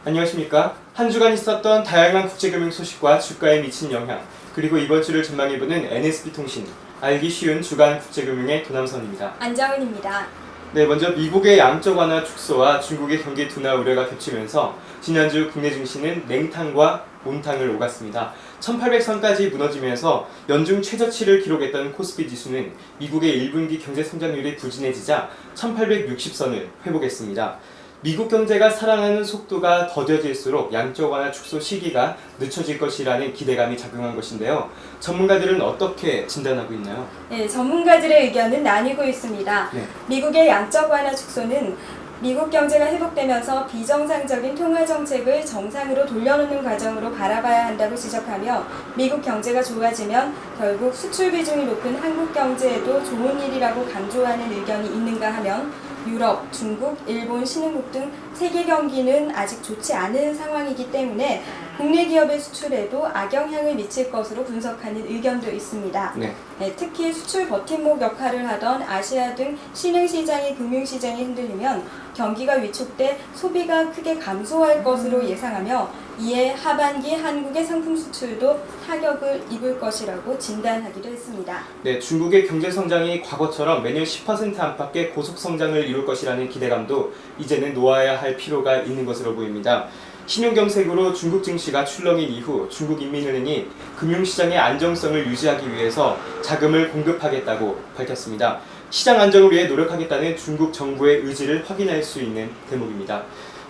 안녕하십니까. 한 주간 있었던 다양한 국제금융 소식과 주가에 미친 영향, 그리고 이번 주를 전망해보는 NSB통신, 알기 쉬운 주간 국제금융의 도남선입니다. 안정은입니다. 네, 먼저 미국의 양적 완화 축소와 중국의 경기 둔화 우려가 겹치면서 지난주 국내 증시는 냉탕과 온탕을 오갔습니다. 1800선까지 무너지면서 연중 최저치를 기록했던 코스피 지수는 미국의 1분기 경제 성장률이 부진해지자 1860선을 회복했습니다. 미국 경제가 살아나는 속도가 더뎌질수록 양적 완화 축소 시기가 늦춰질 것이라는 기대감이 작용한 것인데요. 전문가들은 어떻게 진단하고 있나요? 네, 전문가들의 의견은 나뉘고 있습니다. 네. 미국의 양적 완화 축소는 미국 경제가 회복되면서 비정상적인 통화 정책을 정상으로 돌려놓는 과정으로 바라봐야 한다고 지적하며, 미국 경제가 좋아지면 결국 수출 비중이 높은 한국 경제에도 좋은 일이라고 강조하는 의견이 있는가 하면, 유럽, 중국, 일본, 신흥국 등 세계 경기는 아직 좋지 않은 상황이기 때문에 국내 기업의 수출에도 악영향을 미칠 것으로 분석하는 의견도 있습니다. 네. 특히 수출 버팀목 역할을 하던 아시아 등 신흥시장의 금융시장이 흔들리면 경기가 위축돼 소비가 크게 감소할 것으로 예상하며, 이에 하반기 한국의 상품 수출도 타격을 입을 것이라고 진단하기도 했습니다. 네, 중국의 경제 성장이 과거처럼 매년 10% 안팎의 고속 성장을 이룰 것이라는 기대감도 이제는 놓아야 할 필요가 있는 것으로 보입니다. 신용경색으로 중국 증시가 출렁인 이후 중국인민은행이 금융시장의 안정성을 유지하기 위해서 자금을 공급하겠다고 밝혔습니다. 시장 안정을 위해 노력하겠다는 중국 정부의 의지를 확인할 수 있는 대목입니다.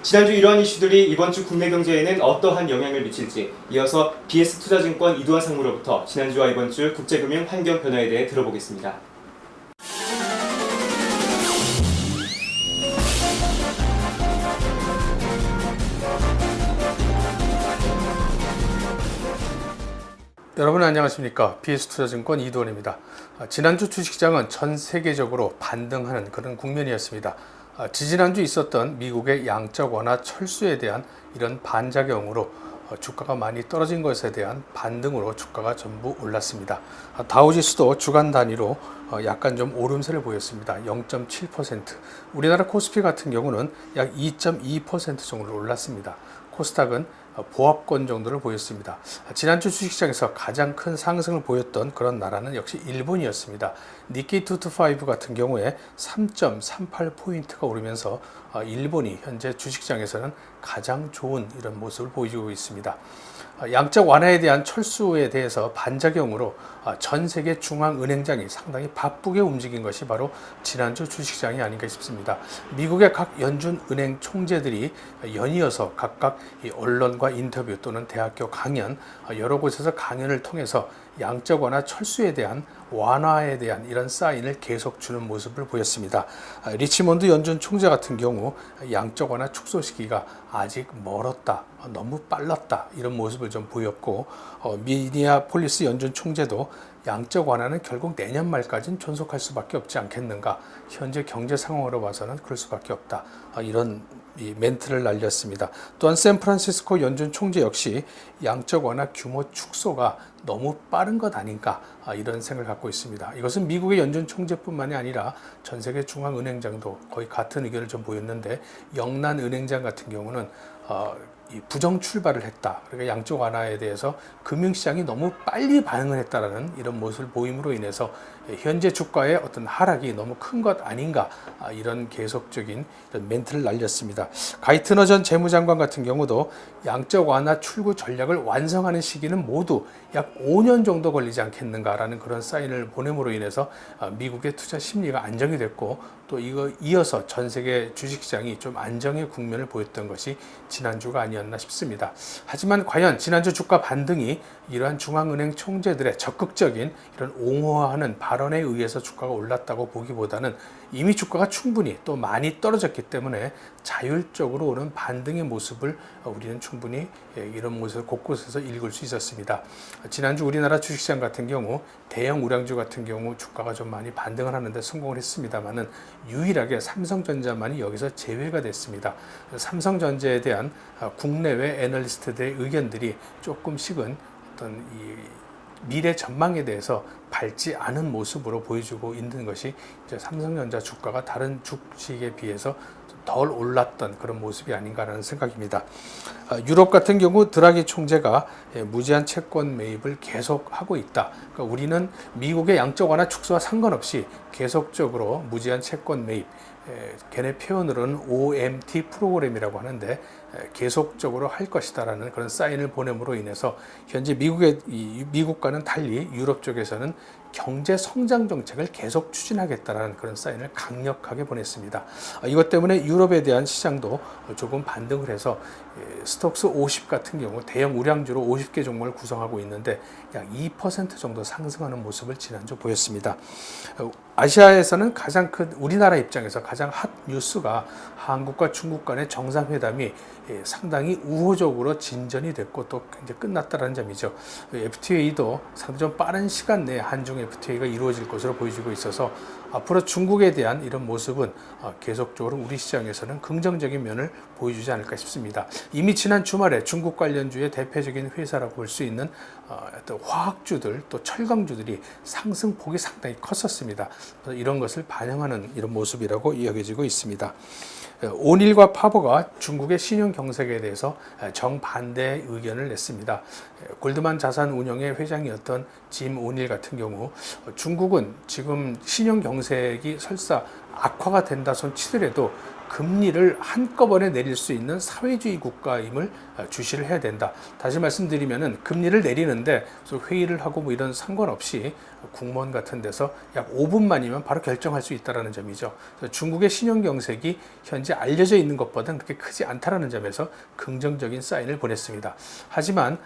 지난주 이러한 이슈들이 이번 주 국내 경제에는 어떠한 영향을 미칠지, 이어서 BS투자증권 이두환 상무로부터 지난주와 이번 주 국제금융 환경 변화에 대해 들어보겠습니다. 여러분 안녕하십니까. BS투자증권 이두원입니다. 지난주 주식시장은 전 세계적으로 반등하는 그런 국면이었습니다. 지지난주 있었던 미국의 양적 완화 철수에 대한 이런 반작용으로 주가가 많이 떨어진 것에 대한 반등으로 주가가 전부 올랐습니다. 다우지수도 주간 단위로 약간 좀 오름세를 보였습니다. 0.7%. 우리나라 코스피 같은 경우는 약 2.2% 정도 올랐습니다. 코스닥은 보합권 정도를 보였습니다. 지난주 주식시장에서 가장 큰 상승을 보였던 그런 나라는 역시 일본이었습니다. 니케이 225 같은 경우에 3.38포인트가 오르면서 일본이 현재 주식시장에서는 가장 좋은 이런 모습을 보여주고 있습니다. 양적 완화에 대한 철수에 대해서 반작용으로 전 세계 중앙은행장이 상당히 바쁘게 움직인 것이 바로 지난주 주식시장이 아닌가 싶습니다. 미국의 각 연준은행 총재들이 연이어서 각각 언론과 인터뷰 또는 대학교 강연, 여러 곳에서 강연을 통해서 양적 완화 철수에 대한 완화에 대한 이런 사인을 계속 주는 모습을 보였습니다. 리치몬드 연준 총재 같은 경우 양적 완화 축소 시기가 아직 멀었다, 너무 빨랐다 이런 모습을 좀 보였고, 미니아폴리스 연준 총재도 양적 완화는 결국 내년 말까지는 존속할 수밖에 없지 않겠는가, 현재 경제 상황으로 봐서는 그럴 수밖에 없다, 이런 멘트를 날렸습니다. 또한 샌프란시스코 연준 총재 역시 양적 완화 규모 축소가 너무 빠른 것 아닌가, 이런 생각을 갖고 있습니다. 이것은 미국의 연준 총재뿐만이 아니라 전 세계 중앙은행장도 거의 같은 의견을 좀 보였는데, 영란 은행장 같은 경우는 이 부정 출발을 했다. 그러니까 양적 완화에 대해서 금융시장이 너무 빨리 반응을 했다라는 이런 모습을 보임으로 인해서 현재 주가의 어떤 하락이 너무 큰 것 아닌가, 이런 계속적인 이런 멘트를 날렸습니다. 가이트너 전 재무장관 같은 경우도 양적 완화 출구 전략을 완성하는 시기는 모두 약 5년 정도 걸리지 않겠는가라는 그런 사인을 보냄으로 인해서 미국의 투자 심리가 안정이 됐고, 또 이거 이어서 전 세계 주식시장이 좀 안정의 국면을 보였던 것이 지난주가 아니었나 싶습니다. 하지만 과연 지난주 주가 반등이 이러한 중앙은행 총재들의 적극적인 이런 옹호하는 발언에 의해서 주가가 올랐다고 보기보다는 이미 주가가 충분히 또 많이 떨어졌기 때문에 자율적으로 오는 반등의 모습을 우리는 충분히 이런 모습을 곳곳에서 읽을 수 있었습니다. 지난주 우리나라 주식시장 같은 경우 대형 우량주 같은 경우 주가가 좀 많이 반등을 하는데 성공을 했습니다만은 유일하게 삼성전자만이 여기서 제외가 됐습니다. 삼성전자에 대한 국내외 애널리스트들의 의견들이 조금씩은 어떤 이 미래 전망에 대해서 밝지 않은 모습으로 보여주고 있는 것이 이제 삼성전자 주가가 다른 주식에 비해서 덜 올랐던 그런 모습이 아닌가라는 생각입니다. 유럽 같은 경우 드라기 총재가 무제한 채권 매입을 계속하고 있다. 그러니까 우리는 미국의 양적 완화 축소와 상관없이 계속적으로 무제한 채권 매입, 걔네 표현으로는 OMT 프로그램이라고 하는데 계속적으로 할 것이다라는 그런 사인을 보냄으로 인해서 현재 미국과는 달리 유럽 쪽에서는 경제 성장 정책을 계속 추진하겠다라는 그런 사인을 강력하게 보냈습니다. 이것 때문에 유럽에 대한 시장도 조금 반등을 해서 스톡스 50 같은 경우 대형 우량주로 50개 종목을 구성하고 있는데 약 2% 정도 상승하는 모습을 지난주 보였습니다. 아시아에서는 가장 큰 우리나라 입장에서 가장 핫 뉴스가 한국과 중국 간의 정상회담이 상당히 우호적으로 진전이 됐고 또 이제 끝났다는 점이죠. FTA도 상당히 좀 빠른 시간 내에 한중 FTA가 이루어질 것으로 보여지고 있어서 앞으로 중국에 대한 이런 모습은 계속적으로 우리 시장에서는 긍정적인 면을 보여주지 않을까 싶습니다. 이미 지난 주말에 중국 관련주의 대표적인 회사라고 볼 수 있는 어떤 화학주들 또 철강주들이 상승폭이 상당히 컸었습니다. 이런 것을 반영하는 이런 모습이라고 여겨지고 있습니다. 오닐과 파버가 중국의 신용 경색에 대해서 정반대 의견을 냈습니다. 골드만 자산운용의 회장이었던 짐 오닐 같은 경우 중국은 지금 신용 경색이 설사 악화가 된다 손 치더라도 금리를 한꺼번에 내릴 수 있는 사회주의 국가임을 주시를 해야 된다. 다시 말씀드리면은 금리를 내리는데 회의를 하고 뭐 이런 상관없이 국무원 같은 데서 약 5분만이면 바로 결정할 수 있다는 점이죠. 중국의 신용 경색이 현재 알려져 있는 것보다는 그렇게 크지 않다는 점에서 긍정적인 사인을 보냈습니다. 하지만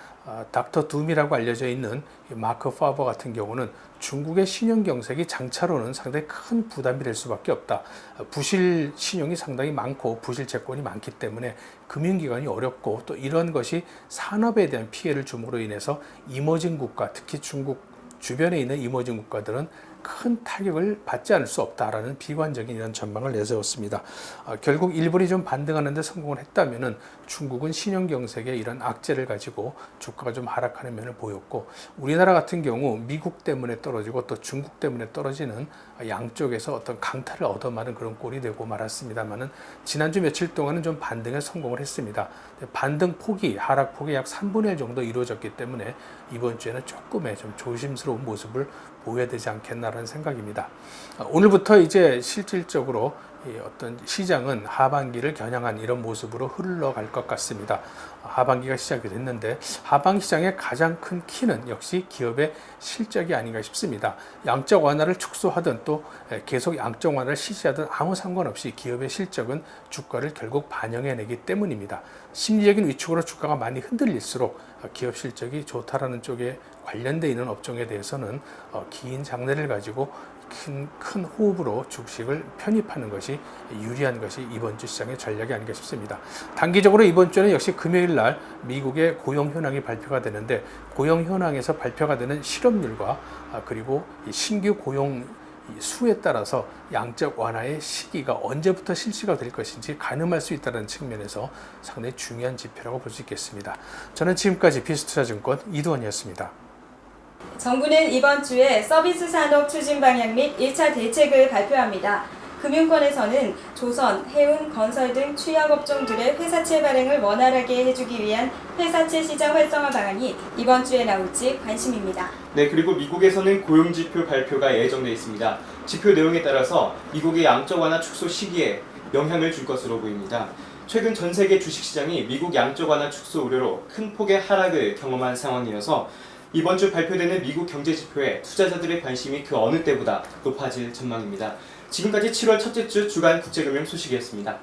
닥터 둠이라고 알려져 있는 마크 파버 같은 경우는 중국의 신용 경색이 장차로는 상당히 큰 부담이 될 수밖에 없다. 부실 신용이 상당히 많고 부실 채권이 많기 때문에 금융기관이 어렵고 또 이런 것이 산업에 대한 피해를 줌으로 인해서 이머징 국가, 특히 중국 주변에 있는 이머징 국가들은 큰 타격을 받지 않을 수 없다라는 비관적인 이런 전망을 내세웠습니다. 결국 일본이 좀 반등하는 데 성공을 했다면은 중국은 신용 경색의 이런 악재를 가지고 주가가 좀 하락하는 면을 보였고 우리나라 같은 경우 미국 때문에 떨어지고 또 중국 때문에 떨어지는 양쪽에서 어떤 강타를 얻어맞은 그런 꼴이 되고 말았습니다만은 지난주 며칠 동안은 좀 반등에 성공을 했습니다. 반등 폭이 하락 폭이 약 3분의 1 정도 이루어졌기 때문에 이번 주에는 조금의 좀 조심스러운 모습을 보여야 되지 않겠나라는 생각입니다. 오늘부터 이제 실질적으로 어떤 시장은 하반기를 겨냥한 이런 모습으로 흘러갈 것 같습니다. 하반기가 시작이 됐는데 하반기 시장의 가장 큰 키는 역시 기업의 실적이 아닌가 싶습니다. 양적 완화를 축소하든 또 계속 양적 완화를 실시하든 아무 상관없이 기업의 실적은 주가를 결국 반영해내기 때문입니다. 심리적인 위축으로 주가가 많이 흔들릴수록 기업 실적이 좋다라는 쪽에 관련되어 있는 업종에 대해서는 긴 장래를 가지고 큰 호흡으로 주식을 편입하는 것이 유리한 것이 이번 주 시장의 전략이 아닌가 싶습니다. 단기적으로 이번 주에는 역시 금요일 날 미국의 고용 현황이 발표가 되는데 고용 현황에서 발표가 되는 실업률과 그리고 신규 고용 수에 따라서 양적 완화의 시기가 언제부터 실시가 될 것인지 가늠할 수 있다는 측면에서 상당히 중요한 지표라고 볼 수 있겠습니다. 저는 지금까지 비스투자증권 이두원이었습니다. 정부는 이번 주에 서비스 산업 추진 방향 및 1차 대책을 발표합니다. 금융권에서는 조선, 해운, 건설 등 취약업종들의 회사채 발행을 원활하게 해주기 위한 회사채 시장 활성화 방안이 이번 주에 나올지 관심입니다. 네, 그리고 미국에서는 고용지표 발표가 예정돼 있습니다. 지표 내용에 따라서 미국의 양적 완화 축소 시기에 영향을 줄 것으로 보입니다. 최근 전 세계 주식시장이 미국 양적 완화 축소 우려로 큰 폭의 하락을 경험한 상황이어서 이번 주 발표되는 미국 경제지표에 투자자들의 관심이 그 어느 때보다 높아질 전망입니다. 지금까지 7월 첫째 주 주간 국제금융 소식이었습니다.